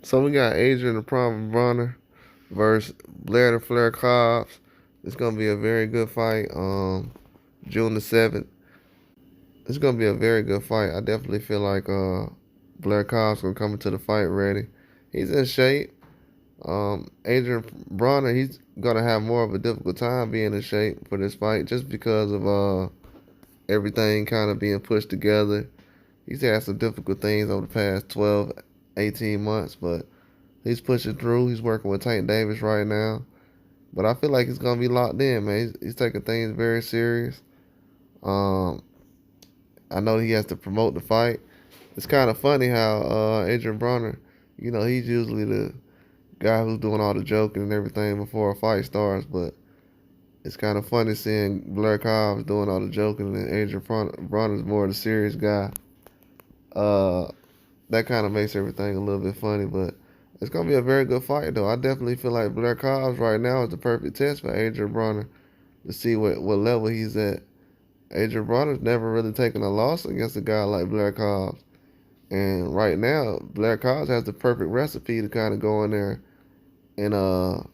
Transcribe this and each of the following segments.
So we got Adrian the Prime Bronner versus Blair the Flair Cobbs. It's gonna be a very good fight. June the 7th. It's gonna be a very good fight. I definitely feel like Blair Cobb's gonna come into the fight ready. He's in shape. Adrian Bronner, he's gonna have more of a difficult time being in shape for this fight just because of everything kind of being pushed together. He's had some difficult things over the past 12, 18 months, but he's pushing through. He's working with Tank Davis right now. But I feel like he's gonna be locked in, man. He's taking things very serious. Um, I know he has to promote the fight. It's kind of funny how Adrian Bronner, he's usually the guy who's doing all the joking and everything before a fight starts. But it's kind of funny seeing Blair Cobbs doing all the joking and Adrian Bronner's more the serious guy. Uh, that kind of makes everything a little bit funny, but it's gonna be a very good fight though. I definitely feel like Blair Cobbs right now is the perfect test for Adrian Bronner to see what level he's at. Adrian Bronner's never really taken a loss against a guy like Blair Cobbs. And right now, Blair Cobbs has the perfect recipe to kind of go in there and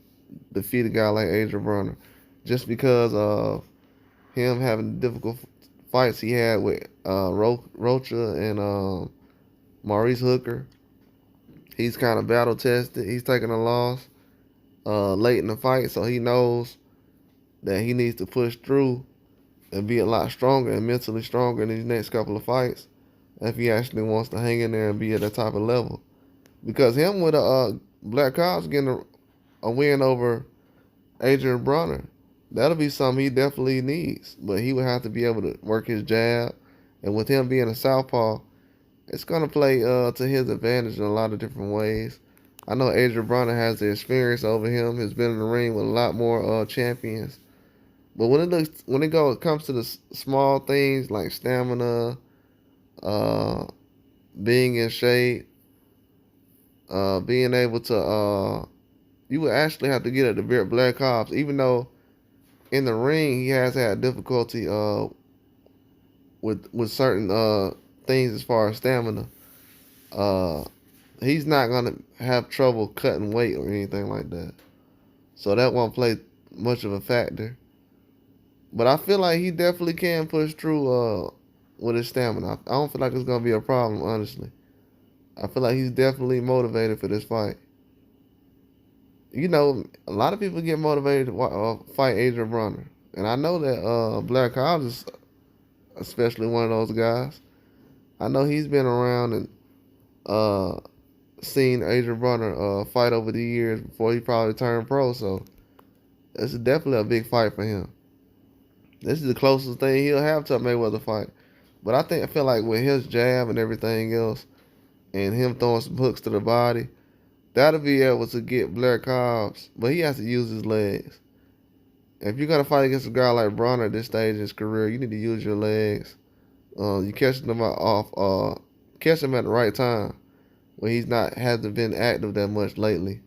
defeat a guy like Adrian Bronner. Just because of him having difficult fights he had with Rocha and Maurice Hooker. He's kind of battle tested. He's taken a loss late in the fight, so he knows that he needs to push through and be a lot stronger and mentally stronger in these next couple of fights if he actually wants to hang in there and be at the top of level. Because him with Black Cobbs getting a win over Adrian Bronner, that'll be something he definitely needs. But he would have to be able to work his jab, and with him being a southpaw, it's gonna play to his advantage in a lot of different ways. I know Adrian Bronner has the experience over him. Has been in the ring with a lot more champions. But when it comes to the small things like stamina, uh, being in shape, being able to, you would actually have to get at the Black Cops, even though in the ring he has had difficulty with certain things as far as stamina. Uh, he's not gonna have trouble cutting weight or anything like that. So that won't play much of a factor. But I feel like he definitely can push through with his stamina. I don't feel like it's gonna be a problem, honestly. I feel like he's definitely motivated for this fight. A lot of people get motivated to fight Adrian Bronner, and I know that Blair Cobbs is especially one of those guys. I know he's been around and uh, seen Adrian Bronner fight over the years before he probably turned pro. So this is definitely a big fight for him. This is the closest thing he'll have to a Mayweather fight. But I feel like with his jab and everything else, and him throwing some hooks to the body, that'll be able to get Blair Cobbs. But he has to use his legs. If you're gonna fight against a guy like Bronner at this stage in his career, you need to use your legs. You catching him off, catch him at the right time when he's not hasn't been active that much lately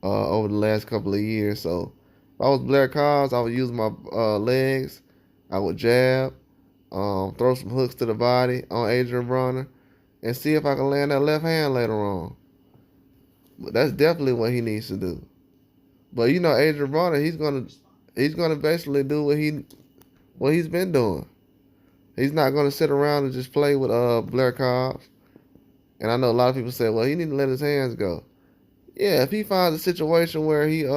over the last couple of years. So if I was Blair Cobbs, I would use my legs. I would jab, throw some hooks to the body on Adrian Bronner, and see if I can land that left hand later on. But that's definitely what he needs to do. But Adrian Bronner, he's gonna basically do what he's been doing. He's not gonna sit around and just play with Blair Cobbs. And I know a lot of people say, well, he need to let his hands go. Yeah, if he finds a situation where he's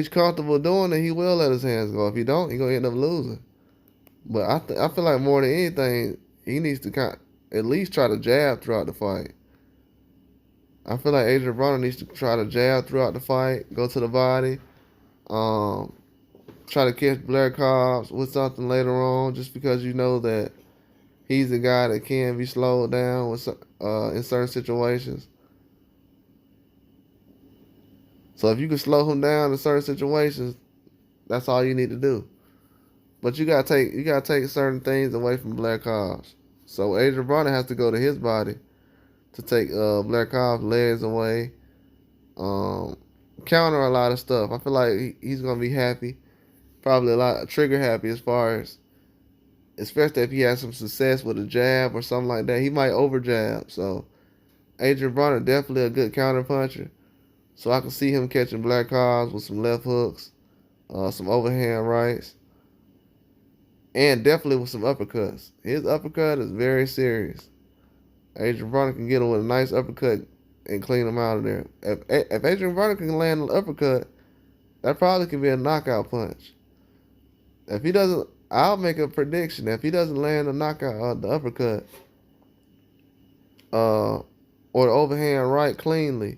comfortable doing it, he will let his hands go. If he don't, he gonna end up losing. But I feel like more than anything, he needs to at least try to jab throughout the fight. I feel like Adrian Bronner needs to try to jab throughout the fight, go to the body, um, try to catch Blair Cobbs with something later on, just because you know that he's a guy that can be slowed down in certain situations. So if you can slow him down in certain situations, that's all you need to do. But you gotta take certain things away from Blair Cobbs. So Adrian Bronner has to go to his body to take Blair Cobbs' legs away, um, counter a lot of stuff. I feel like he's gonna be happy, probably a lot trigger happy as far as, especially if he has some success with a jab or something like that. He might over jab, so Adrian Bronner definitely a good counter puncher, so I can see him catching Blair Cobbs with some left hooks, some overhand rights, and definitely with some uppercuts. His uppercut is very serious. Adrian Bronner can get him with a nice uppercut and clean him out of there. If Adrian Bronner can land an uppercut, that probably could be a knockout punch. If he doesn't, I'll make a prediction. If he doesn't land a knockout, the uppercut, uh, or the overhand right cleanly,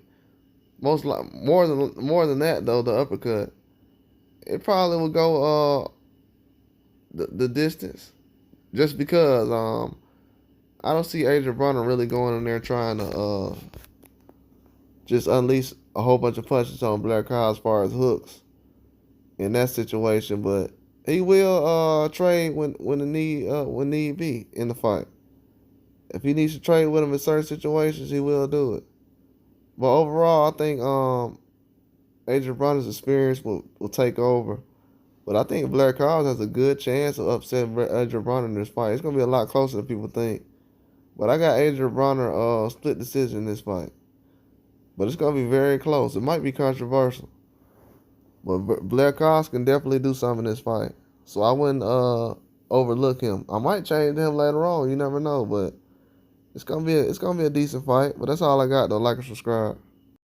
more than that though, the uppercut, it probably will go the distance. Just because I don't see Adrian Bronner really going in there trying to just unleash a whole bunch of punches on Blair Cobbs as far as hooks in that situation, but he will trade when the need be in the fight. If he needs to trade with him in certain situations, he will do it. But overall, I think Adrian Bronner's experience will take over. But I think Blair Cobbs has a good chance of upsetting Adrian Bronner in this fight. It's gonna be a lot closer than people think. But I got Adrian Bronner split decision in this fight. But it's gonna be very close. It might be controversial. But Blair Cobbs can definitely do something in this fight. So I wouldn't overlook him. I might change him later on. You never know. But it's gonna be a decent fight. But that's all I got though. Like and subscribe.